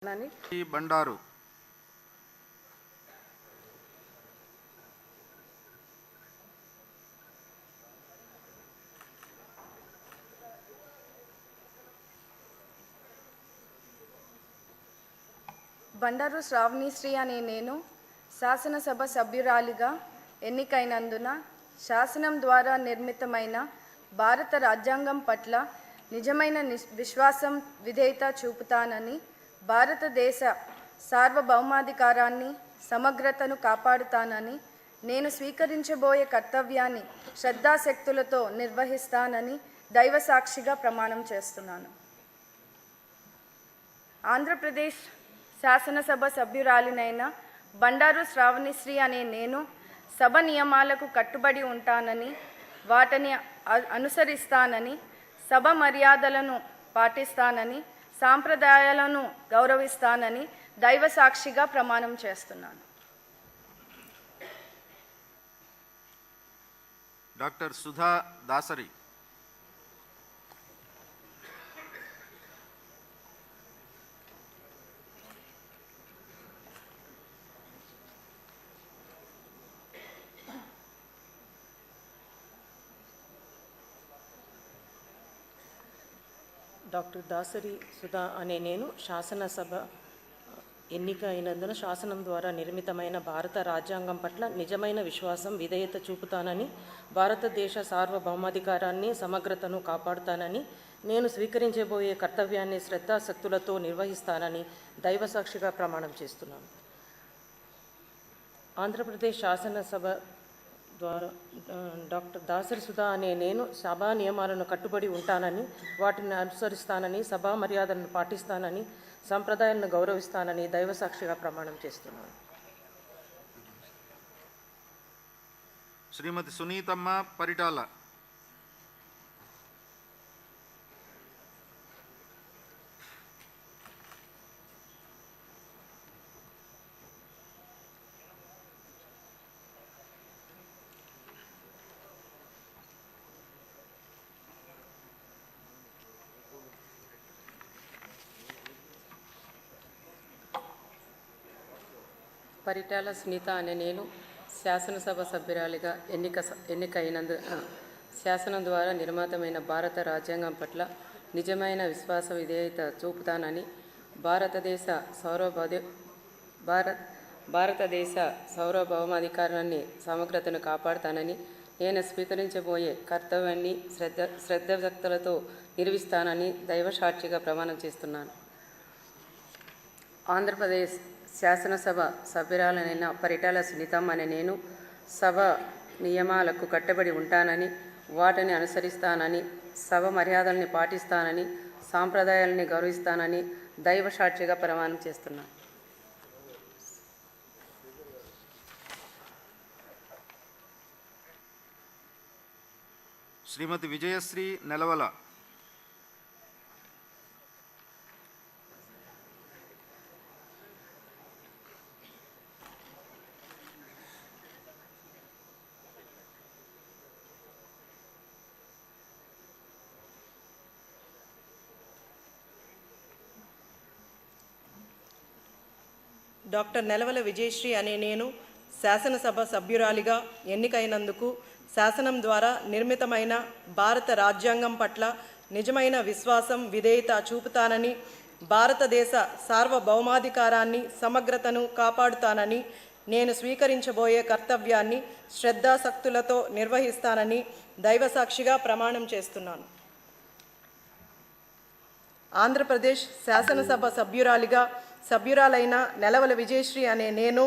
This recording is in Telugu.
బండారు బండారు శ్రావణిశ్రీ అనే నేను శాసనసభ సభ్యురాలిగా ఎన్నికైనందున శాసనం ద్వారా నిర్మితమైన భారత రాజ్యాంగం పట్ల నిజమైన విశ్వాసం విధేయత చూపుతానని, భారతదేశ సార్వభౌమాధికారాన్ని సమగ్రతను కాపాడుతానని, నేను స్వీకరించబోయే కర్తవ్యాన్ని శ్రద్ధాశక్తులతో నిర్వహిస్తానని దైవసాక్షిగా ప్రమాణం చేస్తున్నాను. ఆంధ్రప్రదేశ్ శాసనసభ సభ్యురాలినైన బండారు శ్రావణిశ్రీ అనే నేను సభ నియమాలకు కట్టుబడి ఉంటానని, వాటిని అనుసరిస్తానని, సభ మర్యాదలను పాటిస్తానని, సాంప్రదాయాలను గౌరవిస్తానని దైవసాక్షిగా ప్రమాణం చేస్తున్నాను. డాక్టర్ సుధా దాసరి. డాక్టర్ దాసరి సుధా అనే నేను శాసనసభ ఎన్నిక అయినందున శాసనం ద్వారా నిర్మితమైన భారత రాజ్యాంగం పట్ల నిజమైన విశ్వాసం విధేయత చూపుతానని, భారతదేశ సార్వభౌమాధికారాన్ని సమగ్రతను కాపాడుతానని, నేను స్వీకరించబోయే కర్తవ్యాన్ని శ్రద్ధాశక్తులతో నిర్వహిస్తానని దైవసాక్షిగా ప్రమాణం చేస్తున్నాను. ఆంధ్రప్రదేశ్ శాసనసభ ద్వారా డాక్టర్ దాసరి సుధా అనే నేను సభా నియమాలను కట్టుబడి ఉంటానని, వాటిని అనుసరిస్తానని, సభా మర్యాదలను పాటిస్తానని, సంప్రదాయాలను గౌరవిస్తానని దైవసాక్షిగా ప్రమాణం చేస్తున్నాను. శ్రీమతి సునీతమ్మ పరిటాల. పరిటాల సునీత అనే నేను శాసనసభ సభ్యురాలిగా ఎన్నికైనందున శాసనం ద్వారా నిర్మితమైన భారత రాజ్యాంగం పట్ల నిజమైన విశ్వాస విధేయత చూపుతానని, భారతదేశ సార్వభౌమాధికారాన్ని సమగ్రతను కాపాడుతానని, నేను స్వీకరించబోయే కర్తవ్యాన్ని శ్రద్ధాశక్తులతో నిర్వహిస్తానని దైవసాక్షిగా ప్రమాణం చేస్తున్నాను. ఆంధ్రప్రదేశ్ శాసనసభ సభ్యురాలైన పరిటాల సునీతమ్మ అనే నేను సభ నియమాలకు కట్టుబడి ఉంటానని, వాటిని అనుసరిస్తానని, సభ మర్యాదల్ని పాటిస్తానని, సాంప్రదాయాలని గౌరవిస్తానని దైవసాక్షిగా ప్రమాణం చేస్తున్నాను. శ్రీమతి విజయశ్రీ నెలవల. డాక్టర్ నెలవల విజయశ్రీ అనే నేను శాసనసభ సభ్యురాలిగా ఎన్నికైనందుకు శాసనం ద్వారా నిర్మితమైన భారత రాజ్యాంగం పట్ల నిజమైన విశ్వాసం విధేయత చూపుతానని, భారతదేశ సార్వభౌమాధికారాన్ని సమగ్రతను కాపాడుతానని, నేను స్వీకరించబోయే కర్తవ్యాన్ని శ్రద్ధాశక్తులతో నిర్వహిస్తానని దైవసాక్షిగా ప్రమాణం చేస్తున్నాను. ఆంధ్రప్రదేశ్ శాసనసభ సభ్యురాలైన నెలవల విజయశ్రీ అనే నేను